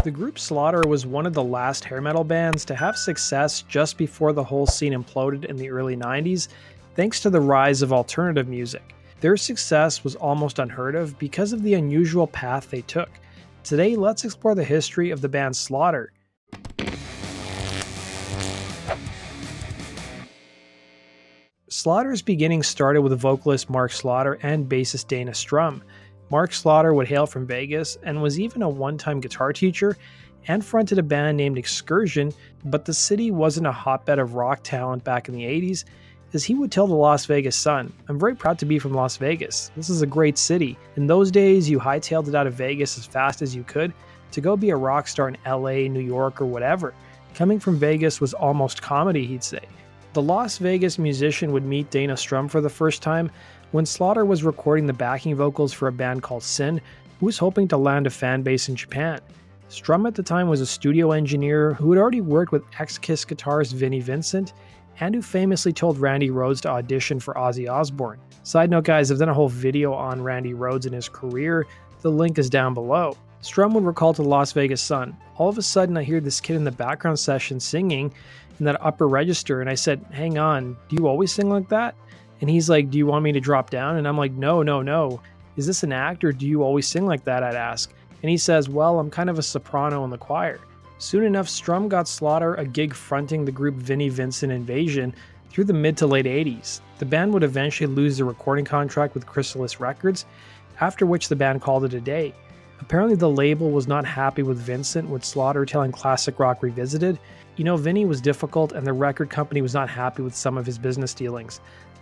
The group Slaughter was one of the last hair metal bands to have success just before the whole scene imploded in the early 90s, thanks to the rise of alternative music. Their success was almost unheard of because of the unusual path they took. Today, let's explore the history of the band Slaughter. Slaughter's beginnings started with vocalist Mark Slaughter and bassist Dana Strum. Mark Slaughter would hail from Vegas and was even a one-time guitar teacher and fronted a band named Excursion, but the city wasn't a hotbed of rock talent back in the 80s, as he would tell the Las Vegas Sun, "I'm very proud to be from Las Vegas. This is a great city. In those days, you hightailed it out of Vegas as fast as you could to go be a rock star in LA, New York, or whatever. Coming from Vegas was almost comedy," he'd say. The Las Vegas musician would meet Dana Strum for the first time when Slaughter was recording the backing vocals for a band called Sin, who was hoping to land a fan base in Japan. Strum at the time was a studio engineer who had already worked with ex-Kiss guitarist Vinnie Vincent, and who famously told Randy Rhoads to audition for Ozzy Osbourne. Side note guys, I've done a whole video on Randy Rhoads and his career, the link is down below. Strum would recall to the Las Vegas Sun, "All of a sudden I hear this kid in the background session singing in that upper register, and I said, 'Hang on, do you always sing like that?' And he's like, 'Do you want me to drop down?' And I'm like, no. Is this an act or do you always sing like that?" I'd ask. And he says, "Well, I'm kind of a soprano in the choir." Soon enough, Strum got Slaughter a gig fronting the group Vinnie, Vincen Invasion through the mid to late 80s. The band would eventually lose the recording contract with Chrysalis Records, after which the band called it a day. Apparently the label was not happy with Vincent, with Slaughter telling Classic Rock Revisited, Vinnie was difficult and the record company was not happy with some of his business dealings.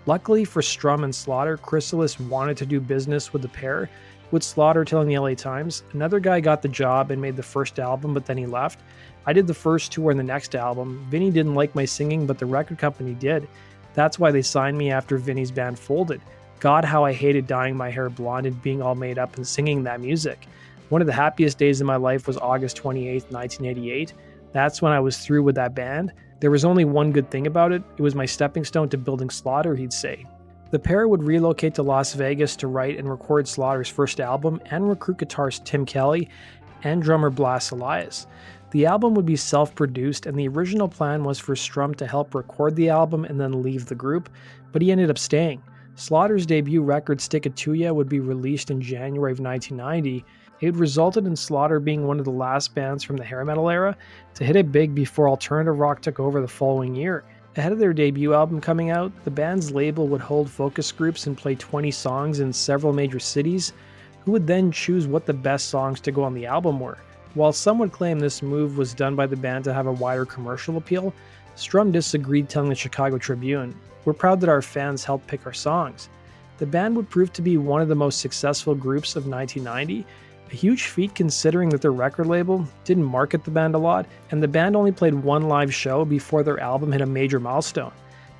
Luckily for Strum and Slaughter, Chrysalis wanted to do business with the pair, with Slaughter telling the LA Times, "Another guy got the job and made the first album, but then he left. I did the first tour and the next album. Vinnie didn't like my singing, but the record company did. That's why they signed me after Vinnie's band folded. God, how I hated dyeing my hair blonde and being all made up and singing that music. One of the happiest days of my life was August 28th, 1988. That's when I was through with that band. There was only one good thing about it. It was my stepping stone to building Slaughter," he'd say. The pair would relocate to Las Vegas to write and record Slaughter's first album and recruit guitarist Tim Kelly and drummer Blas Elias. The album would be self-produced, and the original plan was for Strum to help record the album and then leave the group, but he ended up staying. Slaughter's debut record Stick It To Ya would be released in January of 1990. It resulted in Slaughter being one of the last bands from the hair metal era to hit it big before alternative rock took over the following year. Ahead of their debut album coming out, the band's label would hold focus groups and play 20 songs in several major cities, who would then choose what the best songs to go on the album were. While some would claim this move was done by the band to have a wider commercial appeal, Strum disagreed, telling the Chicago Tribune, "We're proud that our fans helped pick our songs." The band would prove to be one of the most successful groups of 1990, a huge feat considering that their record label didn't market the band a lot, and the band only played one live show before their album hit a major milestone.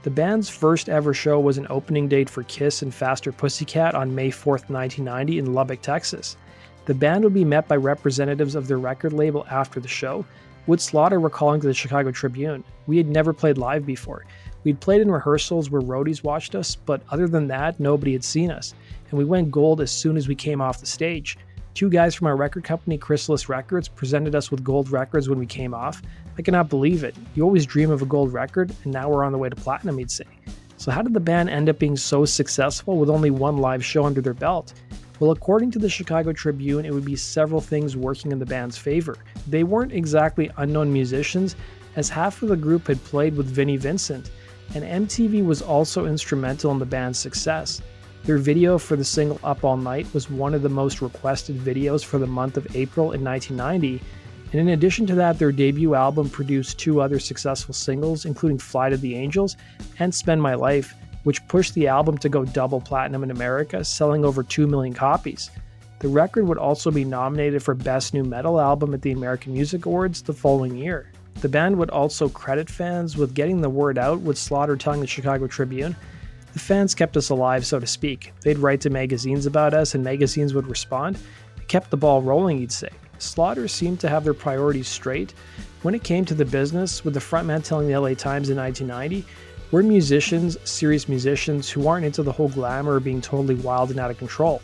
The band's first ever show was an opening date for Kiss and Faster Pussycat on May 4th, 1990 in Lubbock, Texas. The band would be met by representatives of their record label after the show, with Slaughter recalling to the Chicago Tribune, "We had never played live before. We'd played in rehearsals where roadies watched us, but other than that, nobody had seen us, and we went gold as soon as we came off the stage. Two guys from our record company, Chrysalis Records, presented us with gold records when we came off. I cannot believe it. You always dream of a gold record, and now we're on the way to platinum," he'd say. So how did the band end up being so successful with only one live show under their belt? Well, according to the Chicago Tribune, it would be several things working in the band's favor. They weren't exactly unknown musicians, as half of the group had played with Vinnie Vincent, and MTV was also instrumental in the band's success. Their video for the single Up All Night was one of the most requested videos for the month of April in 1990, and in addition to that, their debut album produced two other successful singles, including Fly to the Angels and Spend My Life, which pushed the album to go double platinum in America, selling over 2 million copies. The record would also be nominated for Best New Metal Album at the American Music Awards the following year. The band would also credit fans with getting the word out, with Slaughter telling the Chicago Tribune, "The fans kept us alive, so to speak. They'd write to magazines about us, and magazines would respond. It kept the ball rolling," he'd say. Slaughter seemed to have their priorities straight. When it came to the business, with the frontman telling the LA Times in 1990, "We're musicians, serious musicians, who aren't into the whole glamour of being totally wild and out of control.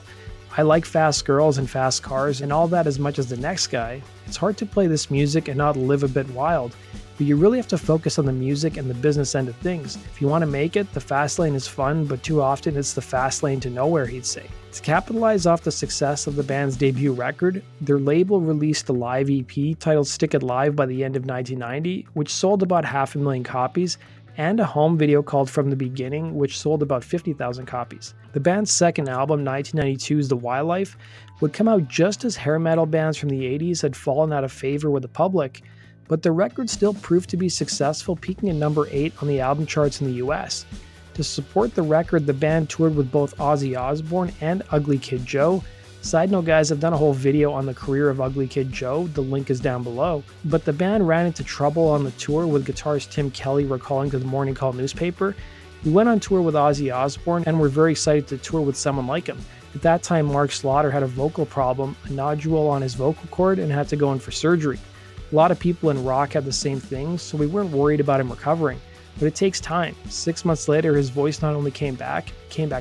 I like fast girls and fast cars and all that as much as the next guy. It's hard to play this music and not live a bit wild, but you really have to focus on the music and the business end of things. If you want to make it, the fast lane is fun, but too often it's the fast lane to nowhere, he'd say. To capitalize off the success of the band's debut record, their label released a live EP titled Stick It Live by the end of 1990, which sold about 500,000 copies, and a home video called From the Beginning, which sold about 50,000 copies. The band's second album, 1992's The Wildlife, would come out just as hair metal bands from the 80s had fallen out of favor with the public, but the record still proved to be successful, peaking at number 8 on the album charts in the US. To support the record, the band toured with both Ozzy Osbourne and Ugly Kid Joe. Side note guys, I've done a whole video on the career of Ugly Kid Joe, the link is down below. But the band ran into trouble on the tour, with guitarist Tim Kelly recalling to the Morning Call newspaper. We went on tour with Ozzy Osbourne and were very excited to tour with someone like him. At that time, Mark Slaughter had a vocal problem, a nodule on his vocal cord, and had to go in for surgery. A lot of people in rock had the same thing, so we weren't worried about him recovering. But it takes time. 6 months later, his voice not only came back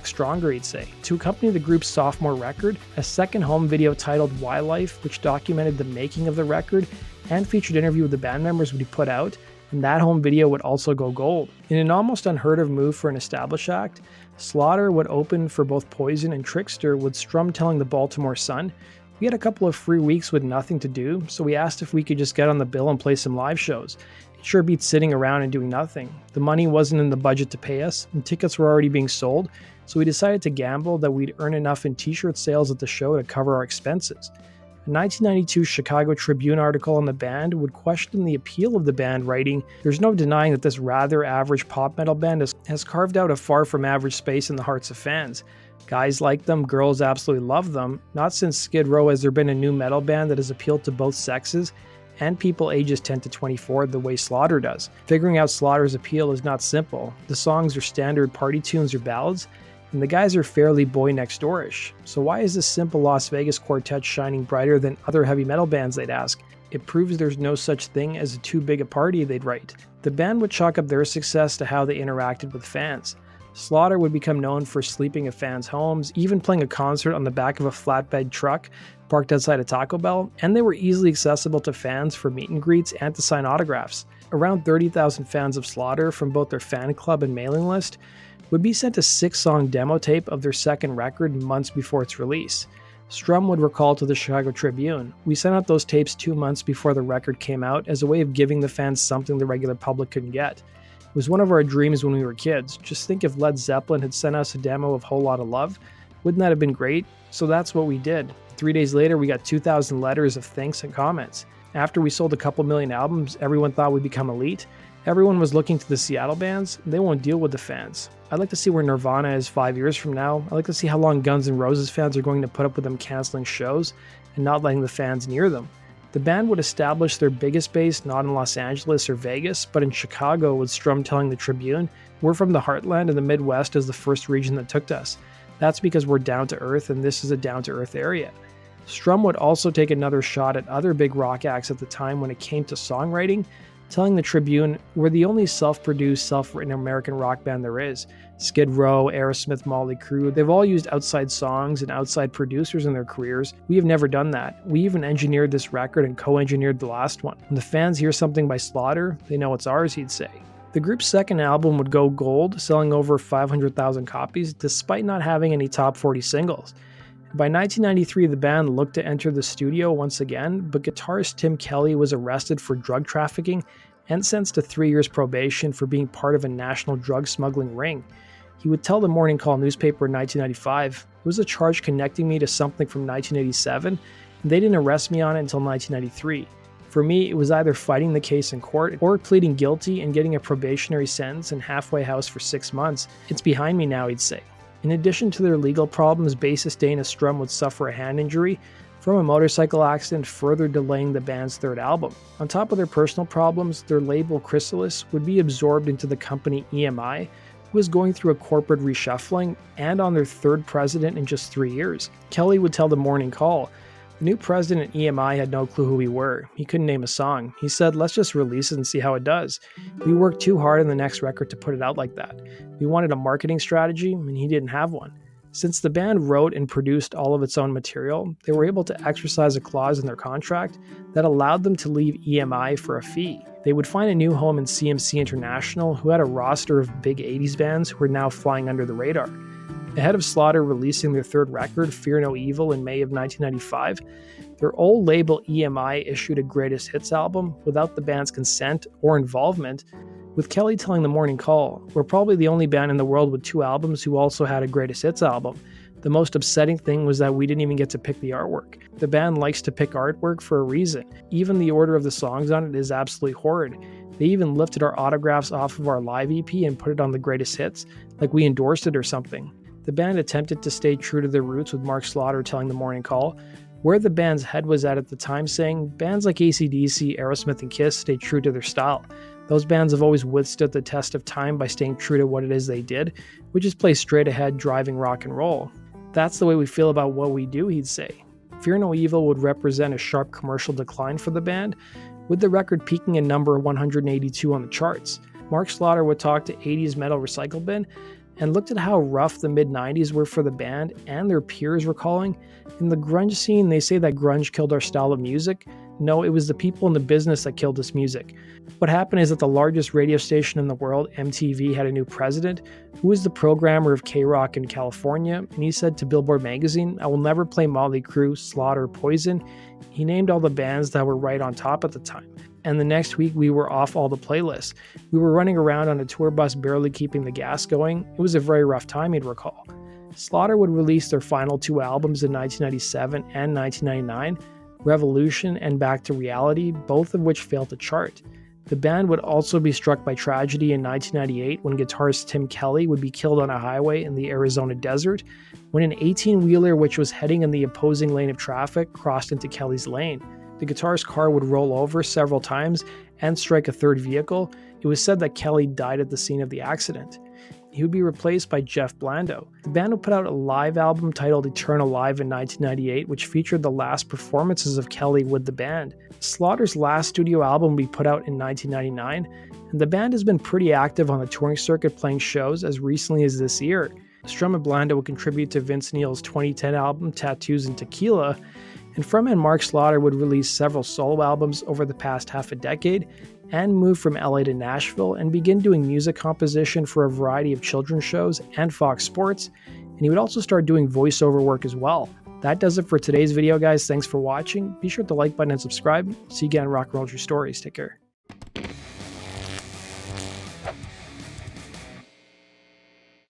stronger, he'd say. To accompany the group's sophomore record, a second home video titled Wildlife, which documented the making of the record and featured an interview with the band members, would be put out, and that home video would also go gold. In an almost unheard of move for an established act, Slaughter would open for both Poison and Trickster, with Strum telling the Baltimore Sun, "We had a couple of free weeks with nothing to do, so we asked if we could just get on the bill and play some live shows. It sure beats sitting around and doing nothing. The money wasn't in the budget to pay us, and tickets were already being sold, so we decided to gamble that we'd earn enough in t-shirt sales at the show to cover our expenses." A 1992 Chicago Tribune article on the band would question the appeal of the band, writing, "There's no denying that this rather average pop metal band has carved out a far from average space in the hearts of fans. Guys like them, girls absolutely love them. Not since Skid Row has there been a new metal band that has appealed to both sexes and people ages 10 to 24 the way Slaughter does. Figuring out Slaughter's appeal is not simple. The songs are standard party tunes or ballads, and the guys are fairly boy next door-ish. So why is this simple Las Vegas quartet shining brighter than other heavy metal bands, they'd ask. It proves there's no such thing as a too big a party, they'd write. The band would chalk up their success to how they interacted with fans. Slaughter would become known for sleeping at fans' homes, even playing a concert on the back of a flatbed truck parked outside a Taco Bell, and they were easily accessible to fans for meet and greets and to sign autographs. Around 30,000 fans of Slaughter from both their fan club and mailing list would be sent a 6-song demo tape of their second record months before its release. Strum would recall to the Chicago Tribune, "We sent out those tapes 2 months before the record came out as a way of giving the fans something the regular public couldn't get. It was one of our dreams when we were kids. Just think if Led Zeppelin had sent us a demo of Whole Lotta Love. Wouldn't that have been great? So that's what we did. 3 days later, we got 2,000 letters of thanks and comments. After we sold a couple million albums, everyone thought we'd become elite. Everyone was looking to the Seattle bands. They won't deal with the fans. I'd like to see where Nirvana is 5 years from now. I'd like to see how long Guns N' Roses fans are going to put up with them canceling shows and not letting the fans near them." The band would establish their biggest base not in Los Angeles or Vegas, but in Chicago, with Strum telling the Tribune, "We're from the heartland, and the Midwest is the first region that took to us. That's because we're down to earth, and this is a down to earth area." Strum would also take another shot at other big rock acts at the time when it came to songwriting, telling the Tribune, "We're the only self-produced, self-written American rock band there is. Skid Row, Aerosmith, Motley Crue, they've all used outside songs and outside producers in their careers. We have never done that. We even engineered this record and co-engineered the last one. When the fans hear something by Slaughter, they know it's ours," he'd say. The group's second album would go gold, selling over 500,000 copies, despite not having any top 40 singles. By 1993, the band looked to enter the studio once again, but guitarist Tim Kelly was arrested for drug trafficking and sentenced to 3 years probation for being part of a national drug smuggling ring. He would tell the Morning Call newspaper in 1995, "It was a charge connecting me to something from 1987, and they didn't arrest me on it until 1993. For me, it was either fighting the case in court or pleading guilty and getting a probationary sentence and halfway house for 6 months. It's behind me now," he'd say. In addition to their legal problems, bassist Dana Strum would suffer a hand injury from a motorcycle accident, further delaying the band's third album. On top of their personal problems, their label Chrysalis would be absorbed into the company EMI, who was going through a corporate reshuffling and on their third president in just 3 years. Kelly would tell the Morning Call, "The new president at EMI had no clue who we were. He couldn't name a song. He said, let's just release it and see how it does. We worked too hard on the next record to put it out like that. We wanted a marketing strategy, and he didn't have one. Since the band wrote and produced all of its own material, they were able to exercise a clause in their contract that allowed them to leave EMI for a fee. They would find a new home in CMC International, who had a roster of big 80s bands who were now flying under the radar. Ahead of Slaughter releasing their third record, Fear No Evil, in May of 1995, their old label EMI issued a greatest hits album without the band's consent or involvement, with Kelly telling The Morning Call, "We're probably the only band in the world with 2 albums who also had a greatest hits album. The most upsetting thing was that we didn't even get to pick the artwork. The band likes to pick artwork for a reason. Even the order of the songs on it is absolutely horrid. They even lifted our autographs off of our live EP and put it on the greatest hits, like we endorsed it or something." The band attempted to stay true to their roots, with Mark Slaughter telling The Morning Call where the band's head was at the time, saying, "Bands like AC/DC, Aerosmith, and Kiss stayed true to their style. Those bands have always withstood the test of time by staying true to what it is they did, which is play straight ahead, driving rock and roll. That's the way we feel about what we do," he'd say. Fear No Evil would represent a sharp commercial decline for the band, with the record peaking at number 182 on the charts. Mark Slaughter would talk to 80s Metal Recycle Bin and looked at how rough the mid-90s were for the band and their peers, recalling, "In the grunge scene, they say that grunge killed our style of music. No, it was the people in the business that killed this music. What happened is that the largest radio station in the world, MTV, had a new president who was the programmer of K-Rock in California, and he said to Billboard magazine, 'I will never play Motley Crue, Slaughter, Poison.' He named all the bands that were right on top at the time. And the next week we were off all the playlists. We were running around on a tour bus barely keeping the gas going. It was a very rough time," he'd recall. Slaughter would release their final 2 albums in 1997 and 1999, Revolution and Back to Reality, both of which failed to chart. The band would also be struck by tragedy in 1998 when guitarist Tim Kelly would be killed on a highway in the Arizona desert when an 18-wheeler which was heading in the opposing lane of traffic crossed into Kelly's lane. The guitarist's car would roll over several times and strike a third vehicle. It was said that Kelly died at the scene of the accident. He would be replaced by Jeff Blando. The band would put out a live album titled Eternal Live in 1998, which featured the last performances of Kelly with the band. Slaughter's last studio album would be put out in 1999, and the band has been pretty active on the touring circuit, playing shows as recently as this year. Strum and Blando would contribute to Vince Neil's 2010 album Tattoos and Tequila, and frontman Mark Slaughter would release several solo albums over the past half a decade and move from LA to Nashville and begin doing music composition for a variety of children's shows and Fox Sports, and he would also start doing voiceover work as well. That does it for today's video, guys. Thanks for watching. Be sure to like button and subscribe. See you again on Rock and Roll True Stories. Take care.